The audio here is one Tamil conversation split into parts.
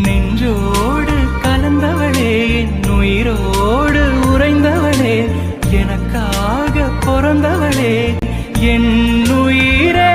நெஞ்சோடு கலந்தவளே, என் உயிரோடு உறைந்தவளே, எனக்காக பிறந்தவளே, என் உயிரே.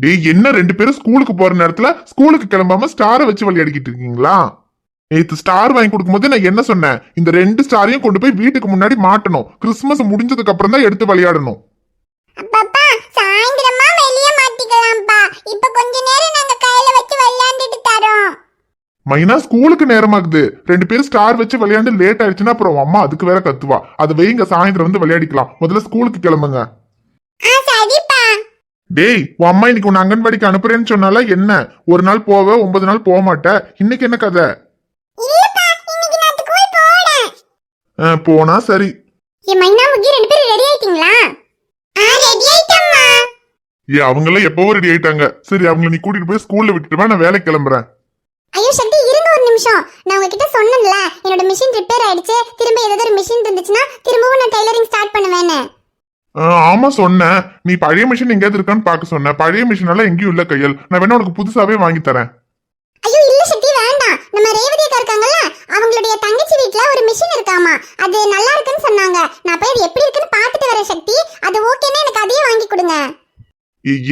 டேய், என்ன ரெண்டு பேரும் ஸ்கூலுக்கு போற நேரத்துல ஸ்கூலுக்கு கிளம்பாம ஸ்டாரை வச்சு விளையாடிக்கிட்டு இருக்கீங்களா? நேத்து ஸ்டார் வாங்கி கொடுக்கும் போது நான் என்ன சொன்னேன்? இந்த 2 ஸ்டாரையும் கொண்டு போய் வீட்டுக்கு முன்னாடி மாட்டணும். கிறிஸ்துமஸ் முடிஞ்சதுக்கு அப்புறம் தான் எடுத்து விளையாடணும். மைனா, ஸ்கூலுக்கு நேரமாகுது. 2 பேரும் ஸ்டார் வச்சு விளையாண்டு லேட் ஆயிடுச்சுன்னா அப்புறம் அம்மா அதுக்கு வேற கத்துவா. அதை வைங்க, சாயந்தரம் வந்து விளையாடிக்கலாம். முதல்ல ஸ்கூலுக்கு கிளம்புங்க. டேய், உன் அம்மா இன்னைக்கு உன்னை அங்கன்வாடிக்கு அனுப்புறேன்னு சொன்னால என்ன? ஒரு நாள் போவ, 9 நாள் போக மாட்ட. இன்னைக்கு என்ன கதை? போனா சரி. அவங்களாம் எப்பவோ ரெடி ஆயிட்டாங்க. சரி, அவங்களை நீ கூட்டிட்டு போய் ஸ்கூல்ல விட்டுட்டு நான் வேலைக்கு கிளம்புறேன். ஐயோ சக்தி, இருங்க ஒரு நிமிஷம். நான் உங்ககிட்ட சொன்னேன்ல, என்னோட மிஷின் ரிப்பேர் ஆயிடுச்சு. திரும்ப ஏதாவது ஒரு மிஷின் இருந்துச்சுன்னா திரும்பவும் நான் டைலரிங் ஸ்டார்ட் பண்ணுவேன்னு. ஆமா சொன்னேன். நீ பழைய மிஷின் எங்கேயாவது இருக்கான்னு பாக்க சொன்ன. பழைய மிஷின் எல்லாம் எங்கேயும் இல்ல கையல். நான் வேணா உனக்கு புதுசாவே வாங்கி தரேன். ஐயோ இல்ல சக்தி, வேண்டாம். நம்ம ரேவதி அக்கா இருக்காங்கல்ல, அவங்களுடைய தங்கச்சி வீட்ல ஒரு மிஷின் இருக்காமா. அது நல்லா இருக்குன்னு சொன்னாங்க. நான் போய் அது எப்படி இருக்குன்னு பாத்துட்டு வரேன் சக்தி. அது ஓகேன்னா எனக்கு அதையே வாங்கி கொடுங்க.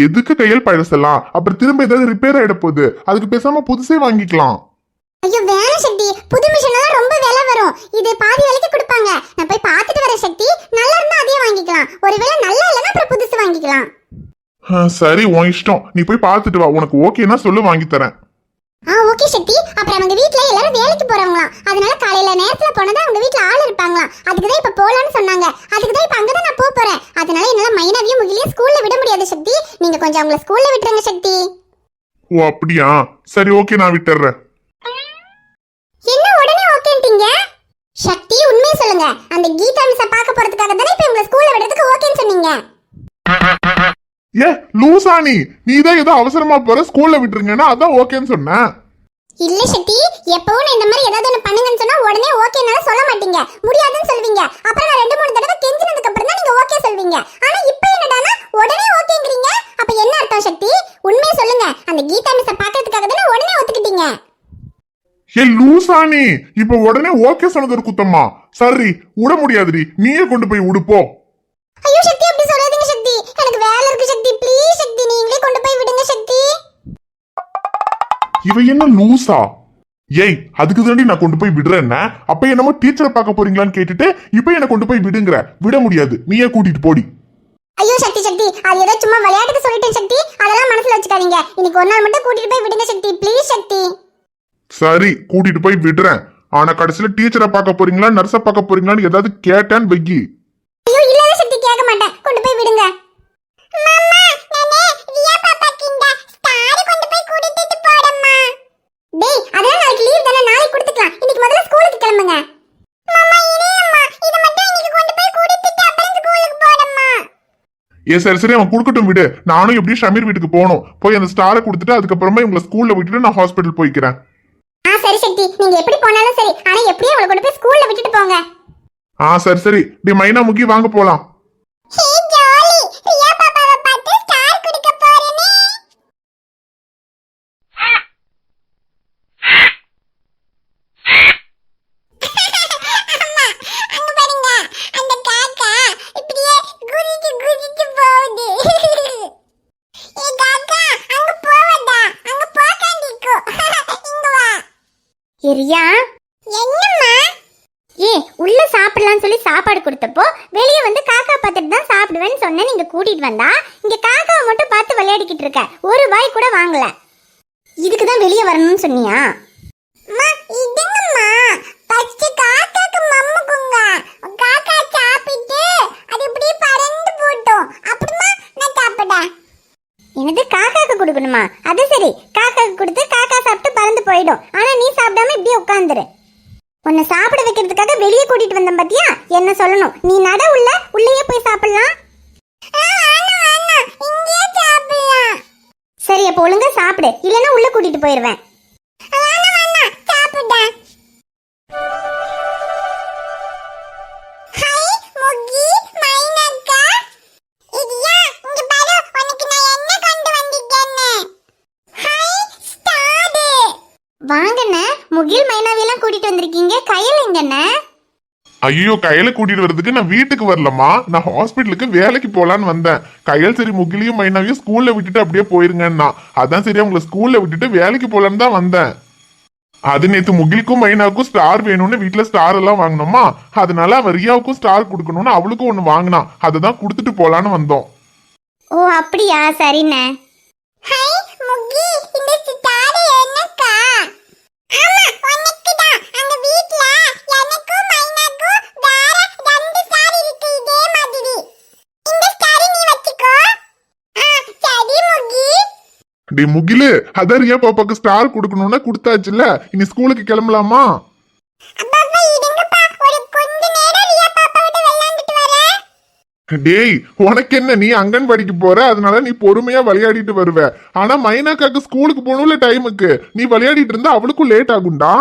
எதுக்கு கையல் பழசெல்லாம்? அப்புறம் திரும்ப ஏதாவது ரிப்பேர் ஆயிட போகுது. அதுக்கு பேசாம புதுசே வாங்கிக்கலாம். ஐயோ வேணாம் சக்தி, புது மிஷின் எல்லாம் ரொம்ப விலை வரும். இது பாதி விலைக்கு கொடுப்பாங்க. நான் போய் பாத்துட்டு வரேன் சக்தி. நல்லா இருந்தா அதே வாங்கிக்கலாம். ஒருவேளை நல்லா இல்லைன்னா அப்புறம் புதுசு வாங்கிக்கலாம். சரி, உன் இஷ்டம். நீ போய் பாத்துட்டு வா. உனக்கு ஓகேன்னா சொல்லு, வாங்கி தரேன். ஓகே சக்தி. அப்புறம் அவங்க வீட்ல எல்லாரும் வேலைக்கு போறவங்களாம். அதனால காலையில நேரத்துல போனதா அவங்க வீட்ல ஆள் இருப்பாங்களாம். அதுக்குதான் இப்ப போலான்னு சொன்னாங்க. அதுக்குதான் இப்ப அங்கதான் நான் போறேன். அதனால என்னால மைனாவையும் முகிலையும் ஸ்கூல்ல விட முடியாது சக்தி. நீங்க கொஞ்சம் அவங்கள ஸ்கூல்ல விட்டுருங்க சக்தி. ஓ அப்படியா? சரி ஓகே, நான் விட்டுறேன். என்ன உடனே ஓகேன்ட்டீங்க? சக்தி, உண்மையை சொல்லுங்க. அந்த கீதா மிஸ்ஸ பார்க்க போறதுக்காக தானே இப்ப உங்களை ஸ்கூல்ல விடுறதுக்கு ஓகேன்னு சொன்னீங்க. ஏ லூசானி, நீதான் ஏதோ அவசரமா போற, ஸ்கூல்ல விட்டுருங்கன்னா அதான் ஓகேன்னு சொன்னேன். இல்ல சக்தி, எப்பவும் இந்த மாதிரி ஏதாவது ஒண்ணு பண்ணுங்கன்னு சொன்னா உடனே ஓகேனால சொல்ல மாட்டீங்க, முடியாதுன்னு சொல்வீங்க. அப்புறம் நான் 2-3 தடவை கெஞ்சினதுக்கு அப்புறம் தான் நீங்க ஓகே சொல்வீங்க. ஆனா இப்போ என்னடானா உடனே ஓகேங்கறீங்க. அப்ப என்ன அர்த்தம் சக்தி? உண்மையை சொல்லுங்க. அந்த கீதா மிஸ்ஸ பார்க்கிறதுக்காக தானே உடனே ஒத்துக்கிட்டீங்க. ஏ லூசானி, இப்ப உடனே ஓகே சொன்னது ஒரு குத்தமா? சரி, விட முடியாதுடி. நீயே கொண்டு போய் உடுப்போ. ஐயோ சக்தி, அப்படி சொல்லாதீங்க சக்தி. எனக்கு வேலை இருக்கு சக்தி. ப்ளீஸ் சக்தி, நீங்களே கொண்டு போய் விடுங்க சக்தி. இவ என்ன லூசா? ஏய், அதுக்கு தாண்டி நான் கொண்டு போய் விடுறேன்னா அப்ப என்னமோ டீச்சரை பார்க்க போறீங்களான்னு கேட்டுட்டு இப்ப என்ன கொண்டு போய் விடுங்கற. விட முடியாது, நீயே கூட்டிட்டு போடி. ஐயோ சக்தி சக்தி, அது ஏதோ சும்மா விளையாட்டுக்கு சொல்லிட்டேன் சக்தி. அதெல்லாம் மனசுல வச்சுக்காதீங்க. இன்னைக்கு ஒரு நாள் மட்டும் கூட்டிட்டு போய் விடுங்க சக்தி. ப்ளீஸ் சக்தி. சரி, கூட்டிட்டு போய் விடுறேன். ஆனா கடைசியில டீச்சரை பார்க்க போறீங்களா நர்ஸை பார்க்க போறீங்களான்னு ஏதாவது கேட்டான்னு வெக்கி. ஐயோ இல்ல சக்தி, கேட்க மாட்டேன். கொண்டு போய் விடுங்க. மாமா, நானே ரியா பாப்பாக்கு இந்த ஸ்டார் கொண்டு போய் கூட்டிட்டு போறேம்மா. டேய், அதெல்லாம் நாளைக்கு லீவ் தானே, நாளைக்கு கொடுத்துக்கலாம். இன்னைக்கு முதல்ல ஸ்கூலுக்கு கிளம்புங்க. மாமா இனியம்மா, இத மட்டும் இன்னைக்கு கொண்டு போய் கூட்டிட்டு அப்புறம் ஸ்கூலுக்கு போறேம்மா. சரி சரி, அவன் கொடுக்கட்டும், விடு. நானும் எப்படியும் ஷமீர் வீட்டுக்கு போகணும். போய் அந்த ஸ்டாரை கொடுத்துட்டு அதுக்கப்புறமா இவங்களை ஸ்கூல்ல விட்டுட்டு நான் ஹாஸ்பிட்டல் போய்க்கிறேன். சரி சக்தி, நீங்க எப்படி போனாலும் சரி. ஆனா எப்படியும் அவளை கொண்டு போய் ஸ்கூல்ல விட்டுட்டு போங்க. சரி சரி. டி மைனா, முக்கி வாங்க போலாம். ஹே ஜாலி, ரியா பாப்பாவை பார்த்து ஸ்டார் கொடுக்க போறேனே. அம்மா, அங்க பாருங்க. அந்த காக்கா இப்படியே குதிச்சு குதிச்சு போகுது. ஏ காக்கா, அங்க போவடா. அங்க போகாதீக்கோ. இங்க வா. ரியா, என்னம்மா? உள்ள சாப்பிடலாம்னு சொல்லி சாப்பாடு கொடுத்தப்போ வெளியே வந்து காக்கா பார்த்துட்டு தான் சாப்பிடுவேன்னு சொன்னேன். நீங்க கூட்டிட்டு வந்தா இங்க காக்காவை மட்டும் பார்த்து விளையாடிக்கிட்டு இருக்க, ஒரு வாய் கூட வாங்கல. இதுக்கு தான் வெளியே வரணும்னு சொன்னியா? அம்மா இதுங்கம்மா ஃபர்ஸ்ட் காக்காக்கு மம்முக்குங்க. காக்கா சாப்பிட்டு அது இப்படி பறந்து போட்டும், அப்புறமா நான் சாப்பிடேன். என்னது காக்காக்கு கொடுக்கணுமா? அது சரி, காக்காக்கு கொடுத்து காக்கா சாப்பிட்டு பறந்து போயிடும். ஆனா நீ சாப்பிடாம இப்படியே உட்காந்துரு. உன்னை சாப்பிட வைக்கிறதுக்காக வெளியே கூட்டிட்டு வந்தேன் பாத்தியா? என்ன சொல்லணும், நீ நட உள்ளேயே போய் சாப்பிடலாம். சரி அப்ப ஒழுங்கா சாப்பிடு, இல்லைன்னா உள்ள கூட்டிட்டு போயிருவேன். வாங்கண்ணே, முகில் மைனாவெல்லாம் கூட்டிட்டு வந்திருக்கீங்க. கையில் எங்கண்ணே? ஐயோ, கையில கூட்டிட்டு வர்றதுக்கு நான் வீட்டுக்கு வரலம்மா, நான் ஹாஸ்பிட்டலுக்கு வேலைக்கு போலான்னு வந்தேன். கையல் சரி முகிலையும் மைனாவையும் ஸ்கூல்ல விட்டுட்டு அப்படியே போயிருங்கன்னா, அதான் சரி அவங்கள ஸ்கூல்ல விட்டுட்டு வேலைக்கு போலான்னு தான் வந்தேன். அது நேத்து முகிலுக்கும் மைனாவுக்கும் ஸ்டார் வேணும்னு வீட்டுல ஸ்டார் எல்லாம் வாங்கினோமா, அதனால அவ ரியாவுக்கும் ஸ்டார் கொடுக்கணும்னு அவளுக்கும் ஒண்ணு வாங்கினா, அதை தான் கொடுத்துட்டு போலான்னு வந்தோம். ஓ அப்படியா, சரிண்ணே. ஹாய் முகி, இந்த ஸ்டார் என்னக்கா? ஆமா உனக்கு தான். அந்த வீட்ல எனக்கும் மைனாக்கும் வேற ரெண்டு ஸ்டார் இருக்கு இதே மாதிரி. இந்த ஸ்டார் நீ வச்சுக்கோ. சரி முகி. டே முகிலு, அதான் ரியா பாப்பாக்கு ஸ்டார் கொடுக்கணும்னா கொடுத்தாச்சுல, இனி ஸ்கூலுக்கு கிளம்பலாமா? டேய் உனக்கு என்ன, நீ அங்கன்வாடிக்கு போற, அதனால நீ பொறுமையா விளையாடிட்டு வருவ. ஆனா மைனாக்காக்கு ஸ்கூலுக்கு போகணும்ல டைமுக்கு, நீ விளையாடிட்டு இருந்தா அவளுக்கும் லேட் ஆகும்டா.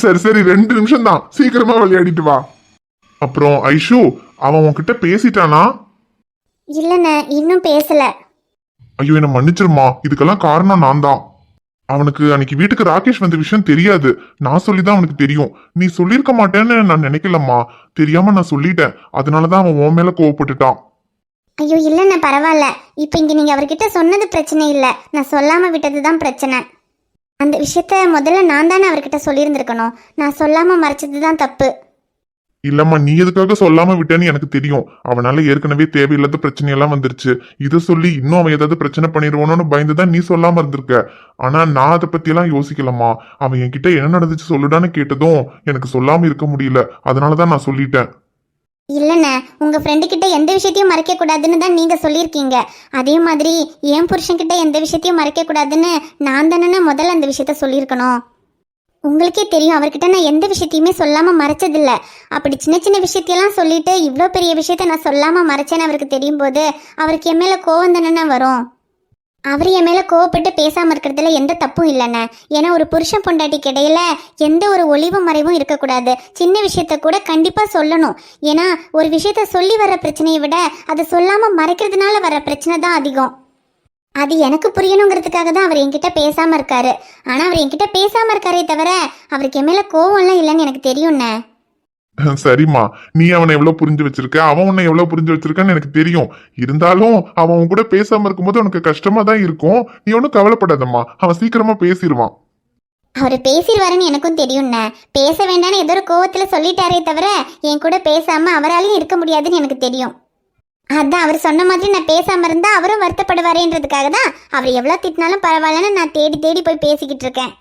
சரி சரி 2 நிமிஷம் தான், சீக்கிரமா விளையாடிட்டு வா. அப்புறம் ஐஷு, அவன் உன்கிட்ட பேசிட்டானா? இல்லண்ணே, இன்னும் பேசல. ஐயோ என்ன மன்னிச்சிருமா, இதுக்கெல்லாம் காரணம் நான் தான். அவனுக்கு அன்னைக்கு வீட்டுக்கு ராகேஷ் வந்த விஷயம் தெரியாது, நான் சொல்லிதான் அவனுக்கு தெரியும். நீ சொல்லியிருக்க மாட்டேன்னு நான் நினைக்கலம்மா, தெரியாம நான் சொல்லிட்டேன், அதனாலதான் அவன் உன் மேல கோவப்பட்டுட்டான். ஐயோ இல்லண்ணே பரவாயில்ல, இப்போ இங்க நீங்க அவர்கிட்ட சொன்னது பிரச்சனை இல்ல, நான் சொல்லாம விட்டதுதான் பிரச்சனை. அந்த விஷயத்த முதல்ல நான் தானே அவர்கிட்ட சொல்லியிருந்திருக்கணும், நான் சொல்லாம மறைச்சதுதான் தப்பு. இல்லம்மா, நீ எதுக்காக சொல்லாம விட்டேன்னு எனக்கு தெரியும். அவனால ஏற்கனவே தேவையில்லாத பிரச்சனையெல்லாம் வந்துருச்சு, இதை சொல்லி இன்னும் அவன் ஏதாவது பிரச்சனை பண்ணிடுவானோன்னு பயந்துதான் நீ சொல்லாம இருந்திருக்க. ஆனா நான் அதை பத்தி எல்லாம் யோசிக்கலம்மா. அவன் என்கிட்ட என்ன நடந்துச்சு சொல்லுடான்னு கேட்டதும் எனக்கு சொல்லாம இருக்க முடியல, அதனாலதான் நான் சொல்லிட்டேன். இல்லண்ணே, உங்க ஃப்ரெண்டு கிட்ட எந்த விஷயத்தையும் மறைக்க கூடாதுன்னு தான் நீங்க சொல்லியிருக்கீங்க. அதே மாதிரி என் புருஷன் கிட்ட எந்த விஷயத்தையும் மறைக்க கூடாதுன்னு நான் தானே முதல்ல அந்த விஷயத்த சொல்லியிருக்கணும். உங்களுக்கே தெரியும், அவர்கிட்ட நான் எந்த விஷயத்தையுமே சொல்லாம மறைச்சதில்ல. அப்படி சின்ன சின்ன விஷயத்தையெல்லாம் சொல்லிட்டு இவ்வளோ பெரிய விஷயத்த நான் சொல்லாம மறைச்சேன்னு அவருக்கு தெரியும் போது அவருக்கு என் மேல கோவம் தானே வரும். அவர் என் மேல கோவப்பட்டு பேசாம இருக்கிறதுல எந்த தப்பும் இல்லைண்ணே. ஏன்னா ஒரு புருஷன் பொண்டாட்டிக்கு இடையில எந்த ஒரு ஒளிவு மறைவும் இருக்கக்கூடாது. சின்ன விஷயத்த கூட கண்டிப்பா சொல்லணும். ஏன்னா ஒரு விஷயத்த சொல்லி வர பிரச்சனையை விட அதை சொல்லாம மறைக்கிறதுனால வர பிரச்சனை தான் அதிகம். அது எனக்கு புரியணுங்கிறதுக்காக தான் அவர் என்கிட்ட பேசாம இருக்காரு. ஆனா அவர் என்கிட்ட பேசாம இருக்காரே தவிர அவருக்கு என் மேல கோவம்லாம் இல்லைன்னு எனக்கு தெரியும்ண்ணே. சரிம்மா, நீ அவனை எவ்வளவு புரிஞ்சு வச்சிருக்க, அவன் உன்னை எவ்வளவு புரிஞ்சு வச்சிருக்கான்னு எனக்கு தெரியும். இருந்தாலும் அவன் உன் கூட பேசாம இருக்கும்போது உனக்கு கஷ்டமா தான் இருக்கும். நீ ஒன்னும் கவலைப்படாதம்மா, அவன் சீக்கிரமா பேசிடுவான். அவரு பேசிடுவாருன்னு எனக்கும் தெரியும்ண்ணே. பேச வேண்டாம்னு ஏதோ ஒரு கோவத்துல சொல்லிட்டாரே தவிர என் கூட பேசாம அவராலையும் இருக்க முடியாதுன்னு எனக்கு தெரியும். அதான் அவர் சொன்ன மாதிரி நான் பேசாம இருந்தா அவரும் வருத்தப்படுவாரேன்றதுக்காக தான் அவர் எவ்வளவு திட்டினாலும் பரவாயில்லன்னு நான் தேடி தேடி போய் பேசிக்கிட்டு இருக்கேன்.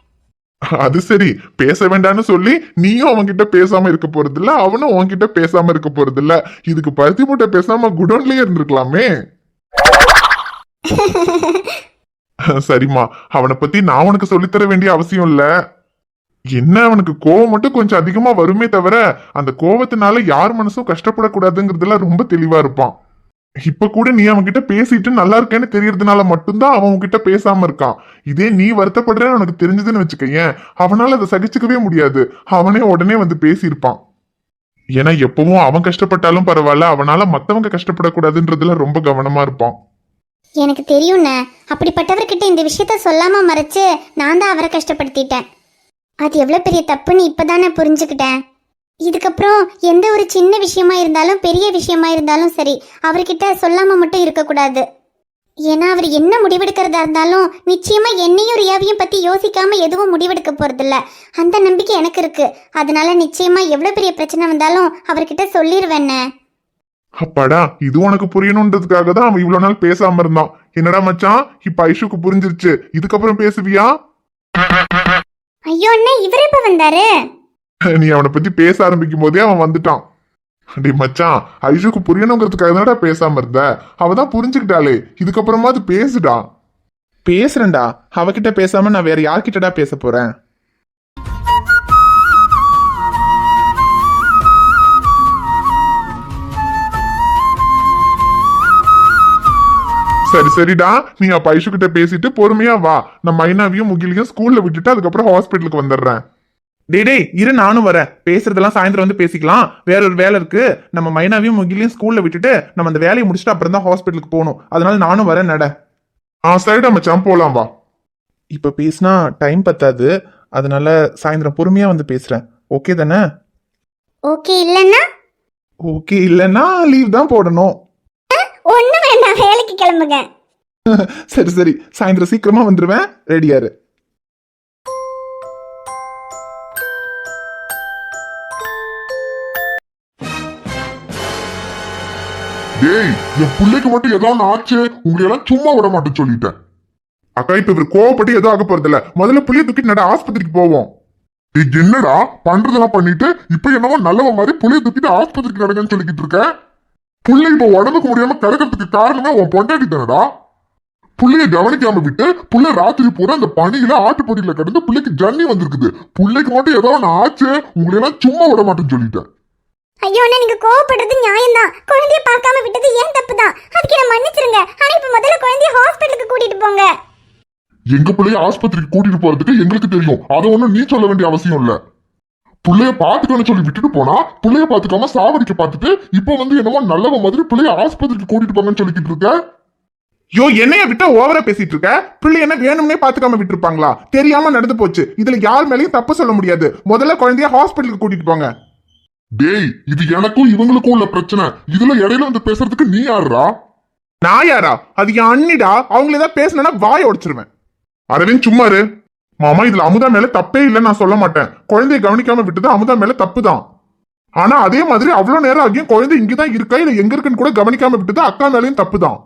அது சரி, பேச வேண்டாம்னு சொல்லி நீயும் அவன்கிட்ட பேசாம இருக்க போறது இல்ல, அவனும் உன்கிட்ட பேசாம இருக்க போறது இல்ல. இதுக்கு பருத்தி மூட்டை பேசாம குடோன்லயே இருந்திருக்கலாமே. சரிம்மா, அவனை பத்தி நான் உனக்கு சொல்லித்தர வேண்டிய அவசியம் இல்ல. என்ன, அவனுக்கு கோவம் மட்டும் கொஞ்சம் அதிகமா வருமே தவிர அந்த கோவத்தினால யார் மனசும் கஷ்டப்படக்கூடாதுங்கிறதுல ரொம்ப தெளிவா இருப்பான். இப்ப கூட நீ அவன்கிட்ட பேசிட்டு நல்லா இருக்கேன்னு தெரியறதுனால மட்டும்தான் அவன் உன்கிட்ட பேசாம இருக்கான். இதே நீ வருத்தப்படுறேன்னு உனக்கு தெரிஞ்சதுன்னு வச்சுக்கேன், அவனால அதை சகிச்சுக்கவே முடியாது, அவனே உடனே வந்து பேசியிருப்பான். ஏன்னா எப்பவும் அவன் கஷ்டப்பட்டாலும் பரவாயில்ல, அவனால மத்தவங்க கஷ்டப்படக்கூடாதுன்றதுல ரொம்ப கவனமா இருப்பான். எனக்கு தெரியும்ண்ணே, அப்படிப்பட்டவர்கிட்ட இந்த விஷயத்த சொல்லாம மறைச்சு நான் தான் அவரை கஷ்டப்படுத்திட்டேன். அது எவ்வளவு பெரிய தப்புன்னு இப்பதானே புரிஞ்சுக்கிட்டேன். இதுக்கப்புறம் எந்த ஒரு சின்ன விஷயமா இருந்தாலும் பெரிய விஷயமா இருந்தாலும் சரி அவர்கிட்ட சொல்லாம மட்டும் இருக்கக்கூடாது. ஏன்னா அவர் என்ன முடிவெடுக்கிறதா இருந்தாலும் நிச்சயமா என்னையும் ரியாவையும் பத்தி யோசிக்காம எதுவும் முடிவெடுக்க போறதில்ல. அந்த நம்பிக்கை எனக்கு இருக்கு. அதனால நிச்சயமா எவ்வளவு பெரிய பிரச்சனை வந்தாலும் அவர்கிட்ட சொல்லிடுவேண்ணே. அப்பாடா, இது உனக்கு புரியணுன்றதுக்காக தான் அவன் இவ்வளவு நாள் பேசாம இருந்தான். என்னடா மச்சான், இப்ப ஐஷுக்கு புரிஞ்சிருச்சு. இதுக்கப்புறம் பேசுவியா? ஐயோ அண்ணா, இவர் எப்ப வந்தாரு? நீ அவனை பத்தி பேச ஆரம்பிக்கும் போதே அவன் வந்துட்டான். டேய் மச்சான், ஐஷுக்கு புரியணுங்கிறதுக்காக தானடா பேசாம இருந்த. அவதான் புரிஞ்சுக்கிட்டாளே, இதுக்கப்புறமா அது பேசுடா. பேசுறேன்டா. அவகிட்ட பேசாம நான் வேற யார்கிட்டடா பேச போறேன்? சரி சரிடா, நீ அப்ப ஐஷு கிட்ட பேசிட்டு பொறுமையா வா. நான் மைனாவையும் முகிலையும் ஸ்கூல்ல விட்டுட்டு அதுக்கப்புறம் ஹாஸ்பிட்டலுக்கு வந்துடுறேன். டேய் இரு, நானும் வரேன். பேசுறதெல்லாம் சாயந்தரம் வந்து பேசிக்கலாம். வேற ஒரு வேலை இருக்கு. நம்ம மைனாவையும் முகிலையும் ஸ்கூல்ல விட்டுட்டு நம்ம அந்த வேலையை முடிச்சுட்டு அப்புறம் தான் ஹாஸ்பிட்டலுக்கு போகணும். அதனால நானும் வரேன். நட. சரிடா மச்சான், போலாம் வா. இப்ப பேசினா டைம் பத்தாது. அதனால சாயந்தரம் பொறுமையா வந்து பேசுறேன். ஓகே தானே? ஓகே இல்லன்னா? ஓகே இல்லைன்னா லீவ் தான் போடணும். ஒண்ணு வேண்டாம், வேலைக்கு கிளம்புங்க. சரி சரி, சாயந்தரம் சீக்கிரமா வந்துருவேன். ரெடியாரு. டேய், என் பிள்ளைக்கு மட்டும் ஏதோ ஆச்சு, உங்களை எல்லாம் சும்மா விட மாட்டேன்னு சொல்லிட்டேன். அக்கா, இப்ப இவர் கோவப்பட்டு ஏதோ ஆக போறது இல்ல. முதல்ல புள்ளைய தூக்கிட்டு நட ஆஸ்பத்திரிக்கு போவோம். என்னடா பண்றதெல்லாம் பண்ணிட்டு இப்ப என்னவோ நல்லவ மாதிரி புள்ளைய தூக்கிட்டு ஆஸ்பத்திரிக்கு நடங்கன்னு சொல்லிக்கிட்டு இருக்க. புள்ளை இப்ப உடம்புக்கு முடியாம கிடக்கிறதுக்கு காரணமே உன் பொண்டாட்டி தானடா. புள்ளைய கவனிக்காம விட்டு புள்ள ராத்திரி பூரா அந்த பனியில ஆட்டுப்பொடியில கிடந்து பிள்ளைக்கு ஜன்னி வந்திருக்குது. புள்ளைக்கு மட்டும் ஏதோ ஆச்சு, உங்களை எல்லாம் சும்மா விட மாட்டேன்னு சொல்லிட்டேன். ஐயோ அண்ணா, நீங்க கோவப்படுறது நியாயம்தான். குழந்தைய பார்க்காம விட்டது ஏன் தப்பு தான். அதுக்கு என்ன மன்னிச்சிருங்க. ஆனா இப்ப முதல்ல குழந்தைய ஹாஸ்பிட்டலுக்கு கூட்டிட்டு போங்க. எங்க பிள்ளைய ஆஸ்பத்திரிக்கு கூட்டிட்டு போறதுக்கு எங்களுக்கு தெரியும். அதை ஒண்ணும் நீ சொல்ல வேண்டிய அவசியம் இல்ல. புள்ளைய பாத்துக்கணும்னு சொல்லி விட்டுட்டு போனா புள்ளைய பாத்துக்காம சாவடிக்க பாத்துட்டு இப்ப வந்து என்னமோ நல்லவ மாதிரி பிள்ளைய ஆஸ்பத்திரிக்கு கூட்டிட்டு போங்கன்னு சொல்லிக்கிட்டு இருக்க. யோ, என்னைய விட்டா ஓவரா பேசிட்டு இருக்க. பிள்ளை என்ன வேணும்னே பாத்துக்காம விட்டுருப்பாங்களா? தெரியாம நடந்து போச்சு. இதுல யார் மேலயும் தப்பு சொல்ல முடியாது. முதல்ல குழந்தைய ஹாஸ்பிட்டலுக்கு கூட்டிட்டு போங்க. டேய், இது எனக்கும் இவங்களுக்கும் உள்ள பிரச்சனை. இதுல இடையில வந்து பேசுறதுக்கு நீ யாருடா? நான் யாரா? அது என் அண்ணிடா. அவங்கள ஏதாவது பேசினா வாயை உடைச்சிருவேன். அரவிந்த் சும்மா இரு. மாமா, இதுல அமுதா மேல தப்பே இல்லைன்னு நான் சொல்ல மாட்டேன். குழந்தைய கவனிக்காம விட்டது அமுதா மேல தப்பு தான். ஆனா அதே மாதிரி அவ்வளவு நேரம் ஆகியும் குழந்தை இங்கதான் இருக்கா இல்ல எங்க இருக்குன்னு கூட கவனிக்காம விட்டது அக்கா மேலயும் தப்பு தான்.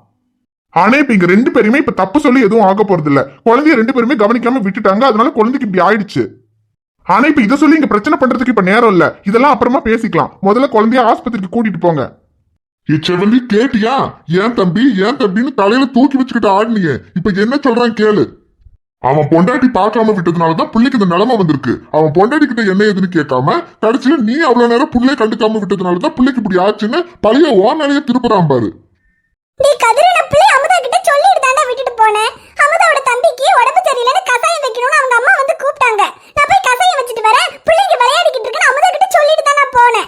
ஆனா இப்ப இங்க ரெண்டு பேருமே இப்ப தப்பு சொல்லி எதுவும் ஆக போறது இல்ல. குழந்தைய ரெண்டு பேருமே கவனிக்காம விட்டுட்டாங்க. அதனால குழந்தைக்கு இப்படி ஆயிடுச்சு. ஆனா இப்ப இதை சொல்லி இங்க பிரச்சனை பண்றதுக்கு இப்ப நேரம் இல்ல. இதெல்லாம் அப்புறமா பேசிக்கலாம். முதல்ல குழந்தைய ஆஸ்பத்திரிக்கு கூட்டிட்டு போங்க. செவந்தி, கேட்டியா? ஏன் தம்பி ஏன் தம்பின்னு தலையில தூக்கி வச்சுக்கிட்டு ஆடினியே. இப்ப என்ன சொல்றான் கேளு. அவன் பொண்டாட்டி பார்க்காம விட்டதுனாலதான் பிள்ளைக்கு இந்த நிலைமை வந்திருக்கு. அவன் பொண்டாட்டி கிட்ட என்ன ஏதுன்னு கேட்காம கடைசியில நீ அவ்வளவு நேரம் பிள்ளைய கண்டுக்காம விட்டதுனாலதான் பிள்ளைக்கு இப்படி ஆச்சுன்னு பழைய ஓனாலேயே திருப்புறான் பாரு. அமுதா கிட்ட சொல்லிட்டு தாண்டா விட்டுட்டு போனேன். அமுதாவோட தம்பிக்கு உடம்பு சரியில்லைன்னு கசாயம் வைக்கணும்னு அவங்க அம்மா வந்து கூப்பிட்டாங்க. நான் போய் கசாயம் வச்சுட்டு வரேன், பிள்ளைங்க விளையாடிக்கிட்டு இருக்குன்னு அமுதா கிட்ட சொல்லிட்டு தான் நான் போனேன்.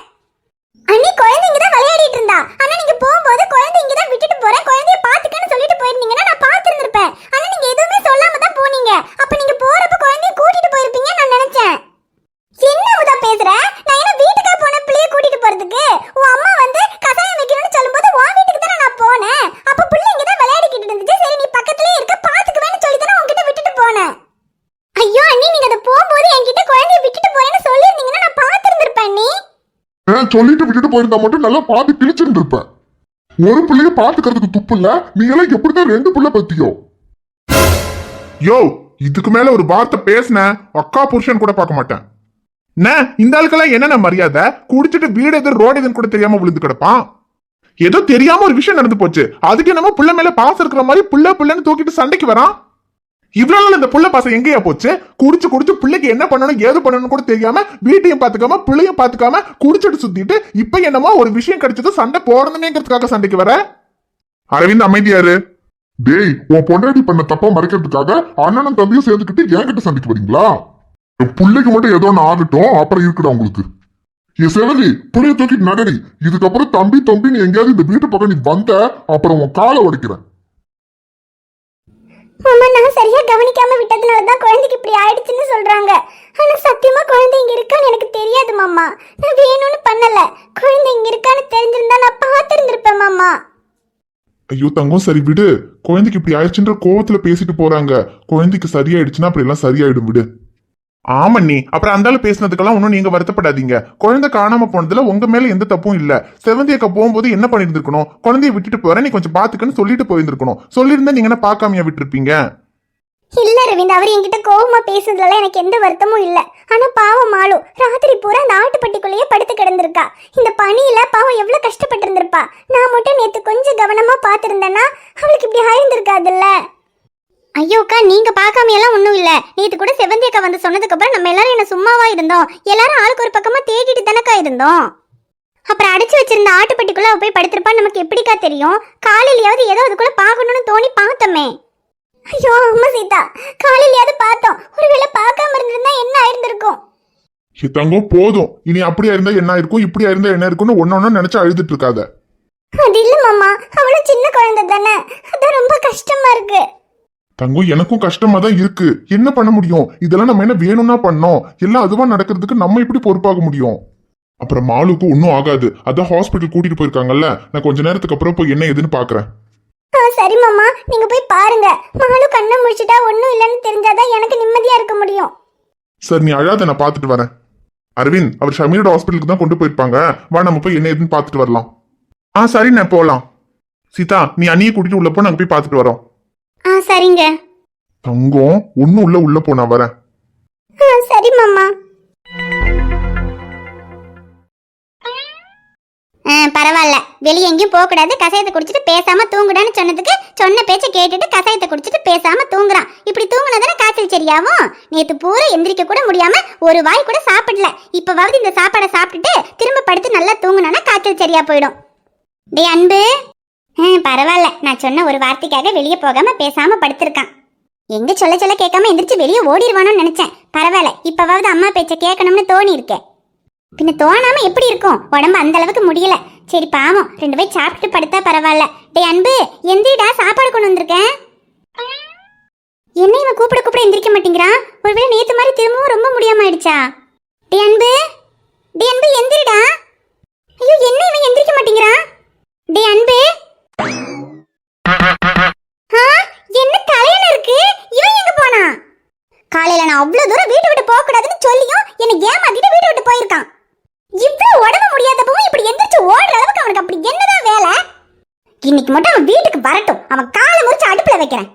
அண்ணி, குழந்தைங்க தான் விளையாடிட்டு இருந்தா. ஆனா நீங்க போகும்போது குழந்தைங்க தான் விட்டுட்டு போறேன், குழந்தைய பாத்துக்கன்னு சொல்லிட்டு போயிருந்தீங்கன்னா நான் பாத்துருந்திருப்பேன். ஆனா நீங்க எதுவுமே சொல்லாம தான் போனீங்க. அப்ப நீங்க போறப்ப குழந்தைய கூட்டிட்டு போயிருப்பீங்கன்னு நான் நினைச்சேன். என்ன அமுதா பேசுற? நான் என்ன வீட்டுக்கா போனேன் பிள்ளைய கூட்டிட்டு போறதுக்கு? உன் அம்மா வந்து கசாயம் வைக்கணும்னு சொல்லும்போது உன் வீட்டுக்கு தானே நான் போனேன். அப்ப பிள்ளைங்க தான் விளையாடிக்கிட்டு இருந்துச்சு. சரி, நீ பக்கத்துலயே இருக்க பாத்துக்குவேன்னு சொல்லி தானே உன்கிட்ட விட்டுட்டு போனேன். ஐயோ அண்ணி, நீங்க அத போகும்போது என்கிட்ட குழந்தைய விட்டுட்டு போறேன்னு சொல்லிருந்தீங்கன்னா நான் பாத்துருந்திருப்பேன். நீ சொல்லிட்டு விட்டுட்டு போயிருந்தா மட்டும் நல்லா பார்த்து கிழிச்சுட்டு இருப்ப. ஒரு பிள்ளைய பாத்துக்கிறதுக்கு துப்பு இல்ல. நீ எல்லாம் எப்படிதான் ரெண்டு பிள்ளை பத்தியோ? யோ, இதுக்கு மேல ஒரு வார்த்தை பேசின அக்கா புருஷன் கூட பார்க்க மாட்டேன். இந்த ஆளுக்கெல்லாம் என்னென்ன மரியாதை? குடிச்சிட்டு வீடு எது ரோடு எதுன்னு கூட தெரியாம விழுந்து கிடப்பான். ஏதோ தெரியாம ஒரு விஷயம் நடந்து போச்சு. அதுக்கு என்னமோ புள்ள மேல பாசம் இருக்கிற மாதிரி புள்ளன்னு தூக்கிட்டு சண்டைக்கு வரான். இவ்வளவு நாள் இந்த புள்ள பாசம் எங்கேயா போச்சு? குடிச்சு குடிச்சு பிள்ளைக்கு என்ன பண்ணணும் ஏது பண்ணணும் கூட தெரியாம வீட்டையும் பாத்துக்காம பிள்ளையும் பாத்துக்காம குடிச்சிட்டு சுத்திட்டு இப்ப என்னமோ ஒரு விஷயம் கிடைச்சது சண்டை போடணுமேங்கிறதுக்காக சண்டைக்கு வர. அரவிந்த், அமைதியாரு. டேய், உன் பொண்டாட்டி பண்ண தப்பா மறைக்கிறதுக்காக அண்ணனும் தம்பியும் சேர்ந்துக்கிட்டு என்கிட்ட சண்டைக்கு வரீங்களா? பிள்ளைக்கு மட்டும் ஏதோ ஒன்று ஆகட்டும், அப்புறம் இருக்குடா உங்களுக்கு. என் செவந்தி, புள்ளைய தூக்கிட்டு நடடி. இதுக்கப்புறம் தம்பி தம்பின்னு எங்கேயாவது இந்த வீட்டு பக்கம் நீ வந்த அப்புறம் உன் காலை உடைக்கிறேன். அம்மா, நான் சரியா கவனிக்காம விட்டதுனால தான் குழந்தைக்கு இப்படி ஆயிடுச்சுன்னு சொல்றாங்க. ஆனா சத்தியமா குழந்தை இங்க இருக்கான்னு எனக்கு தெரியாது மாமா. நான் வேணும்னு பண்ணல. குழந்தை இங்க இருக்கான்னு தெரிஞ்சிருந்தா நான் பார்த்திருந்திருப்பேன் மாமா. ஐயோ தங்கம் சரி விடு. குழந்தைக்கு இப்படி ஆயிடுச்சுன்ற கோவத்துல பேசிட்டு போறாங்க. குழந்தைக்கு சரியாயிடுச்சுன்னா அப்படி எல்லாம் சரியாயிடும் விடு. ஆமா நீ அப்புறம் அந்த ஆளு பேசினதுக்கெல்லாம் ஒன்னும் நீங்க வருத்தப்படாதீங்க. குழந்தை காணாம போனதுல உங்க மேல எந்த தப்பும் இல்ல. செவந்தி அக்கா போகும்போது என்ன பண்ணிருந்திருக்கணும், குழந்தைய விட்டுட்டு போறேன் நீ கொஞ்சம் பாத்துக்கன்னு சொல்லிட்டு போயிருந்திருக்கணும். சொல்லியிருந்தா நீங்க என்ன பார்க்காமையா விட்டுருப்பீங்க? இல்ல ரவீந்த், அவர் என்கிட்ட கோவமா பேசுறதுல எனக்கு எந்த வருத்தமும் இல்ல. ஆனா பாவம் மாலு ராத்திரி பூரா அந்த ஆட்டுப்பட்டிக்குள்ளேயே படுத்து கிடந்திருக்கா. இந்த பனியில பாவம் எவ்வளவு கஷ்டப்பட்டு இருந்திருப்பா. நான் மட்டும் நேத்து கொஞ்சம் கவனமா பாத்துருந்தேன்னா அவளுக்கு இப்படி ஆயிருந்திருக்காதுல்ல. ஐயோக்கா, நீங்க பார்க்காம எல்லாம் ஒண்ணும் இல்ல. நேத்து கூட செவந்தி அக்கா வந்து சொன்னதுக்கு அப்புறம் நம்ம எல்லாரும் என்ன சும்மாவா இருந்தோம்? எல்லாரும் ஆளுக்கு ஒரு பக்கமா தேடிட்டு தானக்கா இருந்தோம். அப்புறம் அடைச்சு வச்சிருந்த ஆட்டுப்பட்டிக்குள்ள அவ போய் படுத்திருப்பான்னு நமக்கு எப்படிக்கா தெரியும்? காலையிலயாவது ஏதோ அதுக்குள்ள பாக்கணும்னு தோணி பார்த்தோமே. ஐயோ அம்மா சீதா, காலையிலயாவது பார்த்தோம். ஒருவேளை பார்க்காம இருந்திருந்தா என்ன ஆயிருந்திருக்கும்? தங்கம் போதும். இனி அப்படியா இருந்தா என்ன இருக்கும், இப்படியா இருந்தா என்ன இருக்கும்னு ஒன்னொன்னு நினைச்சு அழுதுட்டு இருக்காத. அது இல்ல மாமா, அவளும் சின்ன குழந்தை தானே, அதான் ரொம்ப கஷ்டமா இருக்கு. தங்கம் எனக்கும் கஷ்டமா தான் இருக்கு. என்ன பண்ண முடியும்? இதெல்லாம் நம்ம என்ன வேணும்னா பண்ணோம். எல்லாம் அதுவா நடக்கிறதுக்கு நம்ம எப்படி பொறுப்பாக முடியும்? அப்புறம் மாலுக்கு ஒன்னும் ஆகாது. அதான் ஹாஸ்பிட்டல் கூட்டிட்டு போயிருக்காங்கல்ல. நான் கொஞ்ச நேரத்துக்கு அப்புறம் போய் என்ன ஏதுன்னு பாக்குறேன். சரி மாமா, நீங்க போய் பாருங்க. மாலு கண்ணை முடிச்சிட்டா ஒண்ணும் இல்லைன்னு தெரிஞ்சாதான் எனக்கு நிம்மதியா இருக்க முடியும். சார் நீ அழாத, நான் பாத்துட்டு வரேன். அரவிந்த், அவர் ஷமீரோட ஹாஸ்பிட்டலுக்கு தான் கொண்டு போயிருப்பாங்க. வா நம்ம போய் என்ன ஏதுன்னு பாத்துட்டு வரலாம். சரி நான் போலாம். சீதா நீ அண்ணியை கூட்டிட்டு உள்ள போ, நாங்க போய் பாத்துட்டு வரோம். சரிங்க தங்கம், ஒன்னும் உள்ள போ, நான் வரேன். சரி மாமா. பரவாயில்ல, வெளியே எங்கேயும் போக கூடாது, கசாயத்தை குடிச்சிட்டு பேசாம தூங்குடான்னு சொன்னதுக்கு சொன்ன பேச்சை கேட்டுட்டு கசாயத்தை குடிச்சிட்டு பேசாம தூங்குறான். இப்படி தூங்குனதானே காய்ச்சல் சரியாவும்? நேத்து பூரா எந்திரிக்க கூட முடியாம ஒரு வாய் கூட சாப்பிடல. இப்பவாவது இந்த சாப்பாடை சாப்பிட்டுட்டு திரும்ப படுத்து நல்லா தூங்குனானா காய்ச்சல் சரியா போயிடும். டேய் அன்பு, பரவாயில்ல, நான் சொன்ன ஒரு வார்த்தைக்காக வெளியே போகாம பேசாம படுத்திருக்கான். எங்க சொல்ல சொல்ல கேட்காம எந்திரிச்சு வெளியே ஓடிடுவானோன்னு நினைச்சேன். பரவாயில்ல, இப்பவாவது அம்மா பேச்சை கேட்கணும்னு தோணி இருக்கேன். பின்ன தோணாம எப்படி இருக்கும்? உடம்பு அந்த அளவுக்கு முடியல. சரி பாவம், 2 பேர் சாப்பிட்டு படுத்தா பரவாயில்ல. டேய் அன்பு, எந்திரிடா, சாப்பாடு கொண்டு வந்திருக்கேன். என்ன இவன் கூப்பிட கூப்பிட எந்திரிக்க மாட்டேங்கிறான்? ஒருவேளை நேத்து மாதிரி திரும்பவும் ரொம்ப முடியாம ஆயிடுச்சா? டேய் அன்பு, எந்திரிடா. ஐயோ, என்ன இவன் எந்திரிக்க மாட்டேங்கிறான்? டேய் அன்பு, என்ன தலையில இருக்கு? இவன் எங்க போனா? காலையில நான் அவ்வளவு தூரம் வீட்டு விட்டு போக கூடாதுன்னு சொல்லியும் என்ன ஏமாத்திட்டு வீட்டு விட்டு போயிருக்கான். இவ்வளவு உடம்பு முடியாதப்பவும் இப்படி எந்திரிச்சு ஓடுற அளவுக்கு அவனுக்கு அப்படி என்னதான் வேலை? இன்னைக்கு மட்டும் அவன் வீட்டுக்கு வரட்டும், அவன் காலை முறிச்சு அடுப்புல வைக்கிறேன்.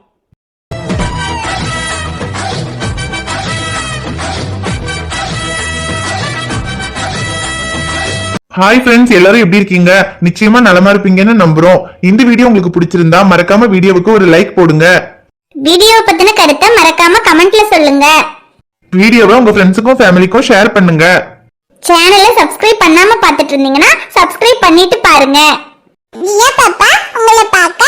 ஹாய் ஃப்ரெண்ட்ஸ், எல்லாரும் எப்படி இருக்கீங்க? நிச்சயமா நலமா இருப்பீங்கன்னு நம்புறோம். இந்த வீடியோ உங்களுக்கு பிடிச்சிருந்தா மறக்காம வீடியோவுக்கு ஒரு லைக் போடுங்க. வீடியோ பத்தின கருத்தை மறக்காம கமெண்ட்ல சொல்லுங்க. வீடியோவை உங்க ஃப்ரெண்ட்ஸுக்கும் ஃபேமிலிக்கும் ஷேர் பண்ணுங்க. சேனலை சப்ஸ்கிரைப் பண்ணாம பார்த்துட்டு இருந்தீங்கன்னா சப்ஸ்கிரைப் பண்ணிட்டு பாருங்க. பாப்பா உங்களை பார்க்க